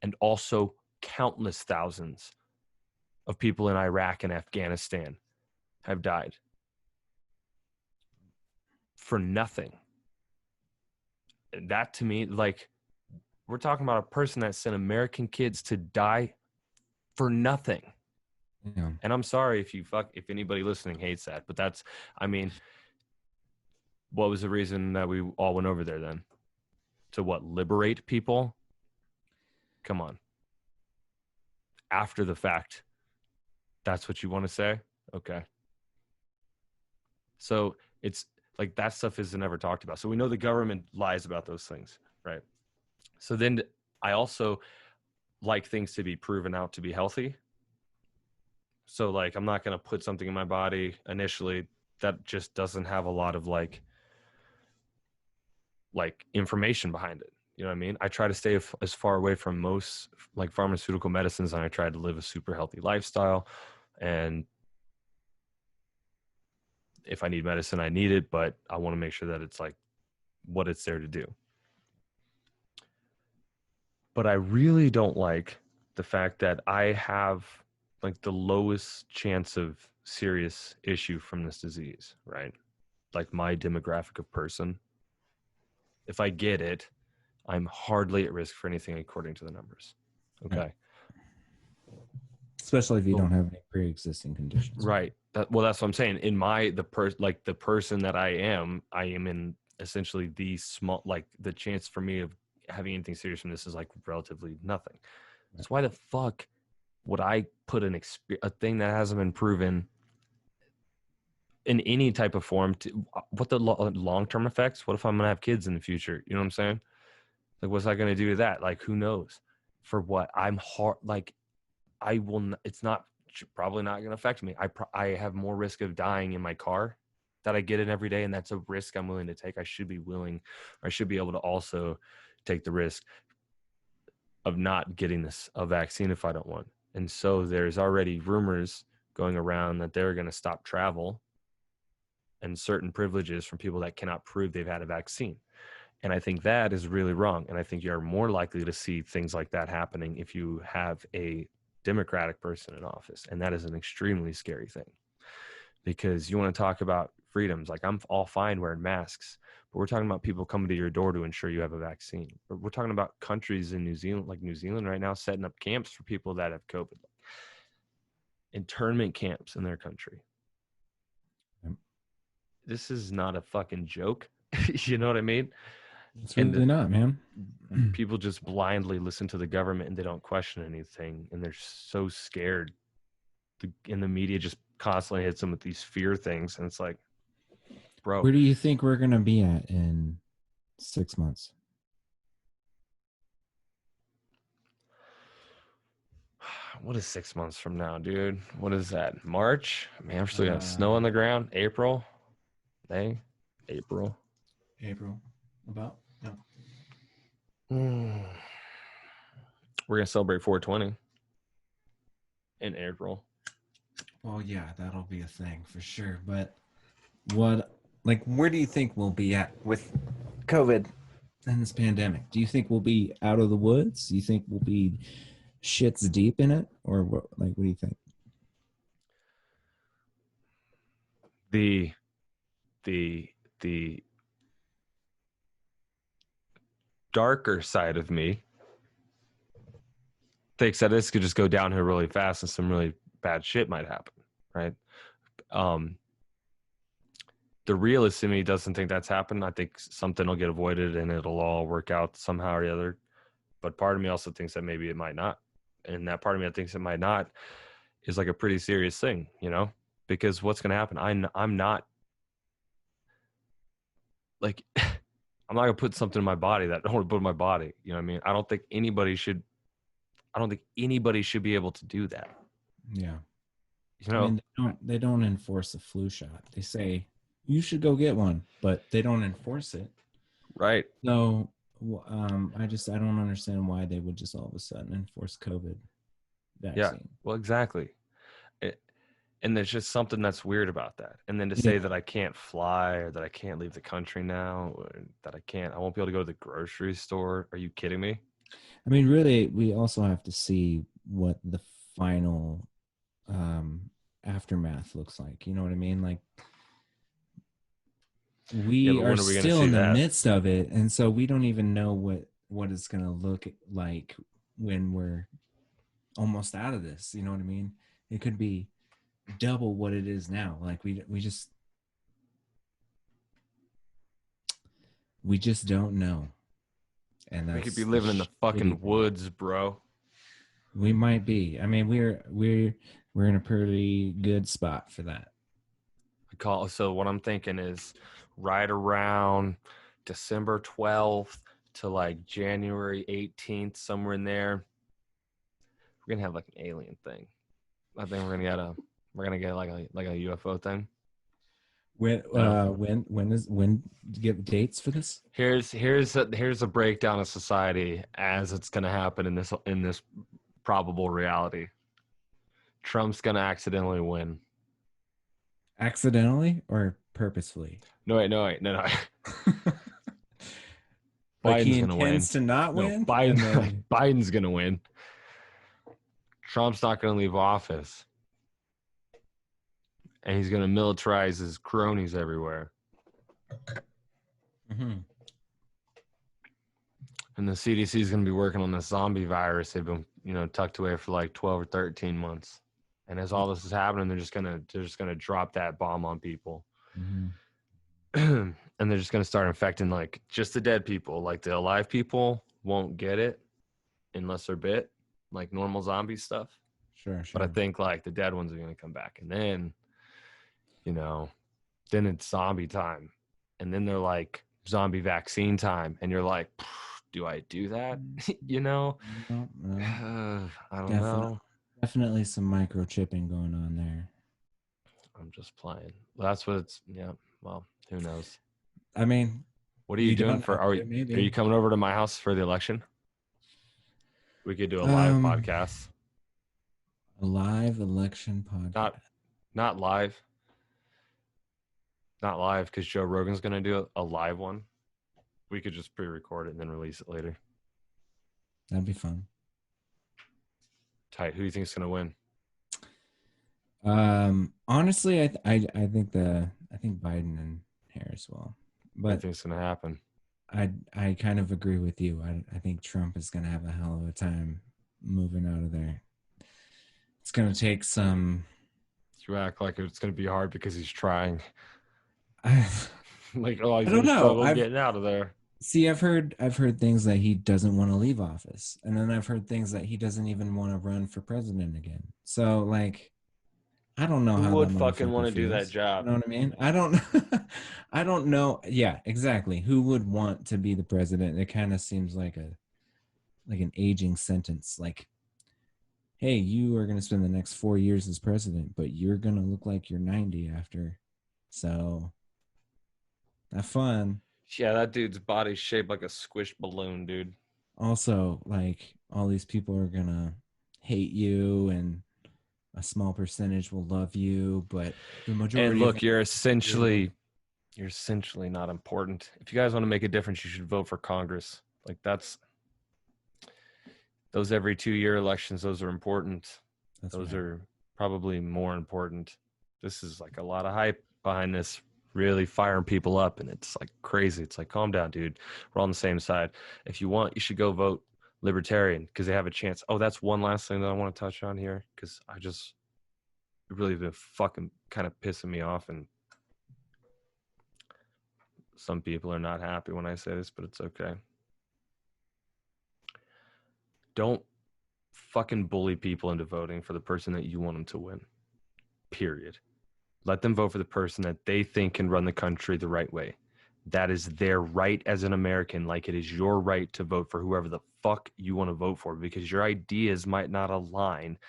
and also countless thousands of people in Iraq and Afghanistan have died for nothing. That, to me, like, we're talking about a person that sent American kids to die for nothing. Yeah. And I'm sorry if anybody listening hates that, but that's, I mean, what was the reason that we all went over there then? To what? Liberate people? Come on. After the fact, that's what you want to say? Okay. So it's like that stuff isn't ever talked about. So we know the government lies about those things, right? So then I also like things to be proven out to be healthy. So like, I'm not going to put something in my body initially that just doesn't have a lot of like information behind it. You know what I mean? I try to stay as far away from most like pharmaceutical medicines, and I try to live a super healthy lifestyle. And if I need medicine, I need it, but I want to make sure that it's like what it's there to do. But I really don't like the fact that I have like the lowest chance of serious issue from this disease, right? Like my demographic of person. If I get it, I'm hardly at risk for anything according to the numbers. Okay. Right. Especially if you don't have any pre-existing conditions. Right. That's what I'm saying. In the person that I am in essentially the small, like the chance for me of having anything serious from this is like relatively nothing. Right. So why the fuck would I put a thing that hasn't been proven in any type of form to what the long-term effects? What if I'm going to have kids in the future? You know what I'm saying? Like, what's that going to do to that? Like, who knows? For what? I'm hard. Like, I will. It's not probably not going to affect me. I have more risk of dying in my car that I get in every day, and that's a risk I'm willing to take. I should be able to also take the risk of not getting a vaccine if I don't want. And so there's already rumors going around that they're going to stop travel and certain privileges from people that cannot prove they've had a vaccine. And I think that is really wrong. And I think you're more likely to see things like that happening if you have a Democratic person in office. And that is an extremely scary thing, because you want to talk about freedoms. Like, I'm all fine wearing masks, but we're talking about people coming to your door to ensure you have a vaccine. We're talking about countries in New Zealand, like New Zealand right now, setting up camps for people that have COVID, internment camps in their country. Yep. This is not a fucking joke. You know what I mean? It's really not, man. People just blindly listen to the government and they don't question anything. And they're so scared. And the media just constantly hits them with these fear things. And it's like, bro. Where do you think we're going to be at in 6 months? What is 6 months from now, dude? What is that? March? Man, we're still got snow on the ground. April? May? April? About? No. We're going to celebrate 420 in April. Well, yeah, that'll be a thing for sure. But where do you think we'll be at with COVID and this pandemic? Do you think we'll be out of the woods? Do you think we'll be shit's deep in it? Or what do you think? The darker side of me thinks that this could just go downhill really fast and some really bad shit might happen, right? The realist in me doesn't think that's happened. I think something will get avoided and it'll all work out somehow or the other. But part of me also thinks that maybe it might not. And that part of me that thinks it might not is like a pretty serious thing, you know? Because what's going to happen? I'm not like, I'm not going to put something in my body that I don't want to put in my body. You know what I mean? I don't think anybody should be able to do that. Yeah. You know, I mean, they don't enforce a flu shot. They say you should go get one, but they don't enforce it. Right. So I don't understand why they would just all of a sudden enforce COVID vaccine. Yeah. Well, exactly. And there's just something that's weird about that. And then to say that I can't fly, or that I can't leave the country now, or that I won't be able to go to the grocery store. Are you kidding me? I mean, really, we also have to see what the final aftermath looks like. You know what I mean? Like, we are still in the midst of it. And so we don't even know what it's going to look like when we're almost out of this. You know what I mean? It could be double what it is now. Like we just don't know. And we could be living in the fucking woods, bro. We might be. I mean, we're in a pretty good spot for that. So what I'm thinking is right around December 12th to like January 18th, somewhere in there, we're gonna have like an alien thing. I think we're gonna get like a UFO thing. When do you give dates for this? Here's a breakdown of society as it's gonna happen in this probable reality. Trump's gonna accidentally win. Accidentally or purposefully? No. Like Biden's he gonna win. intends to not No, win? Biden's gonna win. Trump's not gonna leave office. And he's gonna militarize his cronies everywhere. Mm-hmm. And the CDC is going to be working on the zombie virus. They've been, tucked away for like 12 or 13 months. And as all this is happening, they're just going to drop that bomb on people. Mm-hmm. And they're just going to start infecting like just the dead people. Like the alive people won't get it unless they're bit, like normal zombie stuff. Sure. But I think like the dead ones are going to come back. And then, then it's zombie time. And then they're like zombie vaccine time. And you're like, do I do that? No. I don't know. Definitely some microchipping going on there. I'm just playing. That's what it's. Yeah. Well, who knows? I mean, what are you doing for? Are you coming over to my house for the election? We could do a live podcast. A live election podcast. Not live. Not live because Joe Rogan's going to do a live one. We could just pre-record it and then release it later. That'd be fun. Tight. Who do you think is going to win? Honestly, I think Biden and Harris will. But what do you think is going to happen? I kind of agree with you. I think Trump is going to have a hell of a time moving out of there. It's going to take some. You act like it's going to be hard because he's trying. Like, I don't know. Getting out of there. See, I've heard things that he doesn't want to leave office, and then I've heard things that he doesn't even want to run for president again. So, like, I don't know who would fucking want to do that job. You know what I mean? I don't know. Yeah, exactly. Who would want to be the president? It kind of seems like an aging sentence. Like, hey, you are going to spend the next 4 years as president, but you're going to look like you're 90 after. So, have fun. Yeah, that dude's body's shaped like a squished balloon, dude. Also, like, all these people are gonna hate you, and a small percentage will love you, but the majority. And look, you're essentially not important. If you guys want to make a difference, you should vote for Congress. Like those every 2-year elections. Those are important. Those are probably more important. This is like a lot of hype behind this. Really firing people up, and it's like crazy. It's like, calm down, dude. We're on the same side. If you want, you should go vote Libertarian because they have a chance. Oh, that's one last thing that I want to touch on here because it really been fucking kind of pissing me off, and some people are not happy when I say this, but it's okay. Don't fucking bully people into voting for the person that you want them to win. Period. Let them vote for the person that they think can run the country the right way. That is their right as an American, like it is your right to vote for whoever the fuck you want to vote for because your ideas might not align.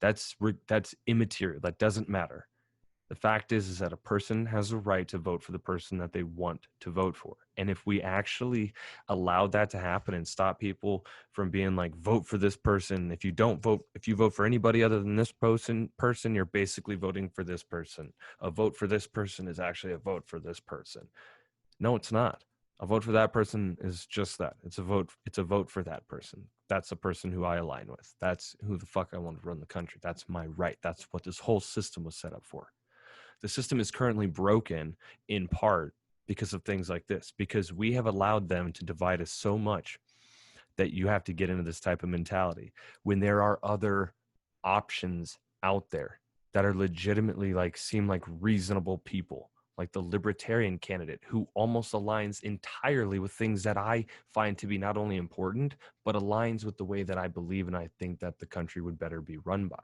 That's immaterial. That doesn't matter. The fact is that a person has a right to vote for the person that they want to vote for. And if we actually allow that to happen and stop people from being like, vote for this person. If you vote for anybody other than this person, you're basically voting for this person. A vote for this person is actually a vote for this person. No, it's not. A vote for that person is just that. It's a vote for that person. That's the person who I align with. That's who the fuck I want to run the country. That's my right. That's what this whole system was set up for. The system is currently broken in part because of things like this, because we have allowed them to divide us so much that you have to get into this type of mentality when there are other options out there that are legitimately seem like reasonable people, like the libertarian candidate who almost aligns entirely with things that I find to be not only important, but aligns with the way that I believe and I think that the country would better be run by.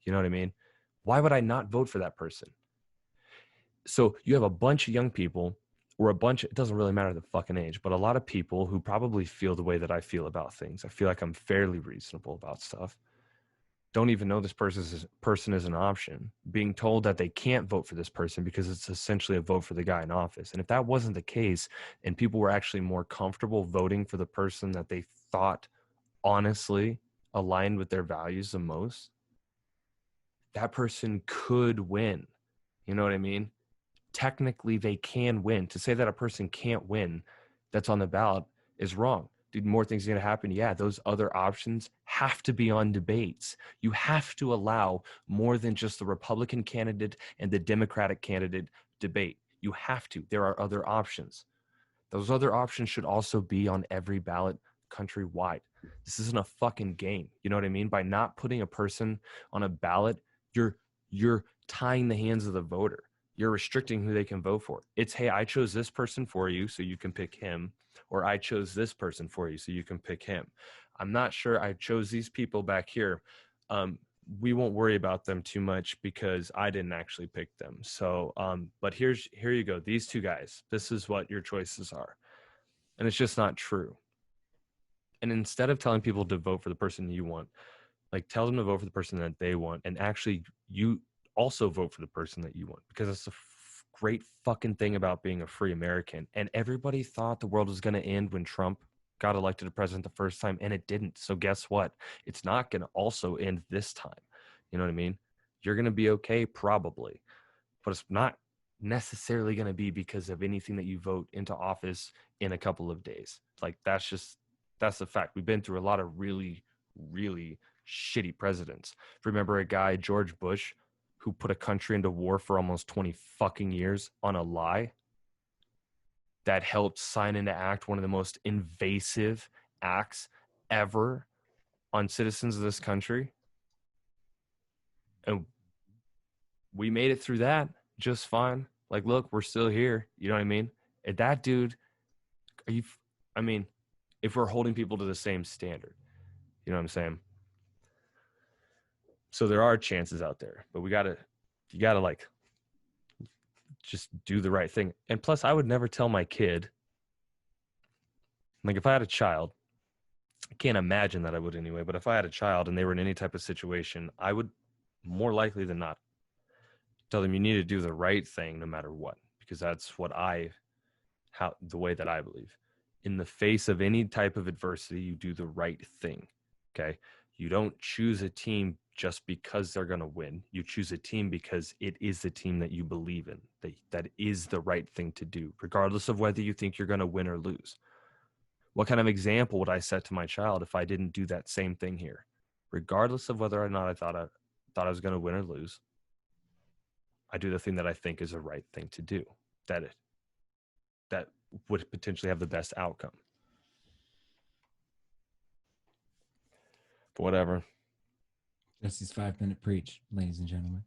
You know what I mean? Why would I not vote for that person? So you have a bunch of young people or a bunch, it doesn't really matter the fucking age, but a lot of people who probably feel the way that I feel about things. I feel like I'm fairly reasonable about stuff. Don't even know this person is an option, being told that they can't vote for this person because it's essentially a vote for the guy in office. And if that wasn't the case, and people were actually more comfortable voting for the person that they thought honestly aligned with their values the most, that person could win. You know what I mean? Technically, they can win. To say that a person can't win that's on the ballot is wrong. Dude, more things are going to happen. Yeah, those other options have to be on debates. You have to allow more than just the Republican candidate and the Democratic candidate debate. You have to. There are other options. Those other options should also be on every ballot countrywide. This isn't a fucking game. You know what I mean? By not putting a person on a ballot, you're tying the hands of the voter. You're restricting who they can vote for. It's, hey, I chose this person for you so you can pick him, or I chose this person for you so you can pick him. I'm not sure I chose these people back here. We won't worry about them too much because I didn't actually pick them. So, but here you go. These two guys, this is what your choices are. And it's just not true. And instead of telling people to vote for the person you want, like tell them to vote for the person that they want, and actually you also vote for the person that you want, because that's the great fucking thing about being a free American. And everybody thought the world was going to end when Trump got elected to president the first time, and it didn't. So guess what? It's not going to also end this time. You know what I mean? You're going to be okay probably, but it's not necessarily going to be because of anything that you vote into office in a couple of days. Like that's the fact. We've been through a lot of really, really shitty presidents. Remember a guy, George Bush, who put a country into war for almost 20 fucking years on a lie that helped sign into act one of the most invasive acts ever on citizens of this country. And we made it through that just fine. Like, look, we're still here. You know what I mean? And that dude, if we're holding people to the same standard, you know what I'm saying? So there are chances out there, but you gotta like just do the right thing. And plus, I would never tell my kid, like if I had a child, I can't imagine that I would anyway, but if I had a child and they were in any type of situation, I would more likely than not tell them you need to do the right thing no matter what, because that's the way that I believe. In the face of any type of adversity, you do the right thing. Okay. You don't choose a team just because they're going to win. You choose a team because it is the team that you believe in. That is the right thing to do, regardless of whether you think you're going to win or lose. What kind of example would I set to my child if I didn't do that same thing here? Regardless of whether or not I thought I was going to win or lose, I do the thing that I think is the right thing to do. That would potentially have the best outcome. But whatever. Jesse's 5-minute preach, ladies and gentlemen.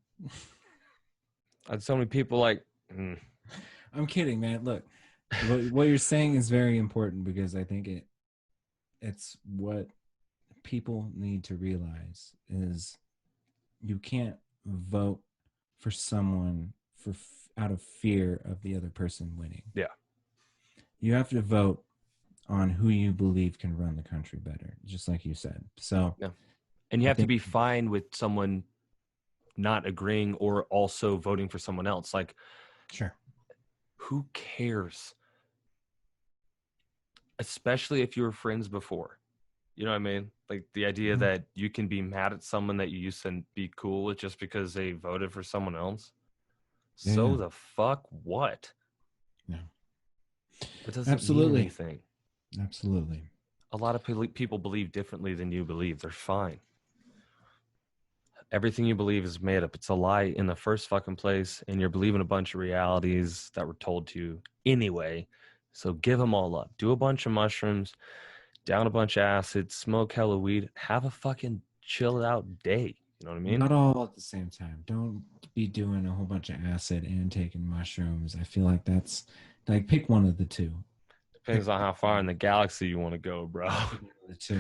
I had so many people like. I'm kidding, man. Look, what you're saying is very important, because I think it's what people need to realize is you can't vote for someone out of fear of the other person winning. Yeah. You have to vote on who you believe can run the country better, just like you said. So, yeah. And you have to be fine with someone not agreeing or also voting for someone else. Like, sure. Who cares? Especially if you were friends before. You know what I mean? Like the idea that you can be mad at someone that you used to be cool with just because they voted for someone else. Yeah. So the fuck what? No. It doesn't mean anything. Absolutely. A lot of people believe differently than you believe. They're fine. Everything you believe is made up. It's a lie in the first fucking place, and you're believing a bunch of realities that were told to you anyway. So give them all up. Do a bunch of mushrooms, down a bunch of acid, smoke hella weed, have a fucking chilled out day. You know what I mean? Not all at the same time. Don't be doing a whole bunch of acid and taking mushrooms. I feel like that's like, pick one of the two. Depends on how far in the galaxy you want to go, bro. The two.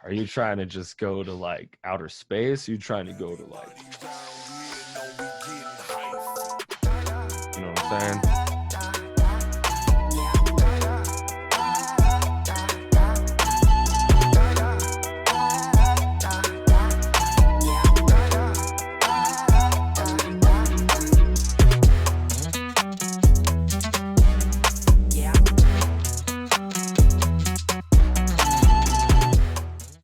Are you trying to just go to like outer space? Are you trying to go to like, you know what I'm saying?